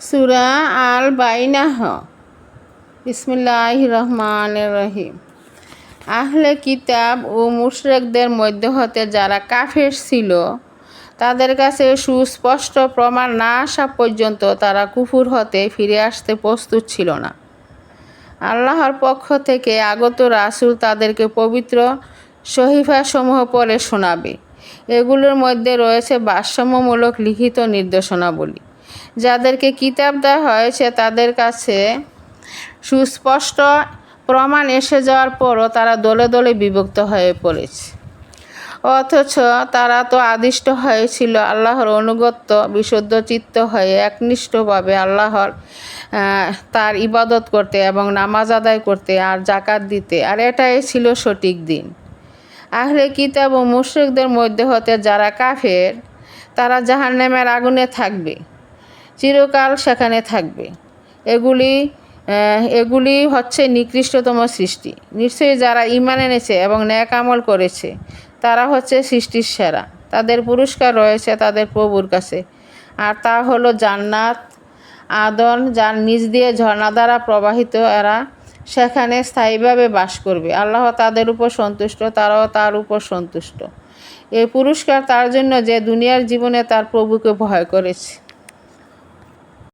সূরা আল বাইনাহ। বিসমিল্লাহির রহমানির রহিম। আহলে কিতাব ও মুশরিকদের মধ্য হতে যারা কাফের ছিল, তাদের কাছে সুস্পষ্ট প্রমাণ না আসা পর্যন্ত তারা কুফর হতে ফিরে আসতে প্রস্তুত ছিল না। আল্লাহর পক্ষ থেকে আগত রাসূল তাদেরকে পবিত্র সহিফাসমূহ পড়ে শোনাবে। এগুলোর মধ্যে রয়েছে ভারসাম্যমূলক লিখিত নির্দেশনাবলী। যাদেরকে কিতাব দেওয়া হয়েছে তাদের কাছে সুস্পষ্ট প্রমাণ এসে যাওয়ার পরও তারা দলে দলে বিভক্ত হয়ে পড়েছে। অথচ তারা তো আদিষ্ট হয়েছিল আল্লাহর অনুগত্য, বিশুদ্ধ চিত্ত হয়ে একনিষ্ঠভাবে আল্লাহর তার ইবাদত করতে এবং নামাজ আদায় করতে আর জাকাত দিতে, আর এটাই ছিল সঠিক দিন। আহলে কিতাব ও মুশরিকদের মধ্যে হতে যারা কাফের, তারা জাহান্নামের আগুনে থাকবে, চিরকাল সেখানে থাকবে। এগুলি হচ্ছে নিকৃষ্টতম সৃষ্টি। নিশ্চয়ই যারা ঈমান এনেছে এবং নেক আমল করেছে তারা হচ্ছে সৃষ্টির সেরা। তাদের পুরস্কার রয়েছে তাদের প্রভুর কাছে, আর তা হলো জান্নাত আদন, যার নিচ দিয়ে ঝর্ণা দ্বারা প্রবাহিত। এরা সেখানে স্থায়ীভাবে বাস করবে। আল্লাহ তাদের উপর সন্তুষ্ট, তারাও তার উপর সন্তুষ্ট। এই পুরস্কার তার জন্য যে দুনিয়ার জীবনে তার প্রভুকে ভয় করেছে।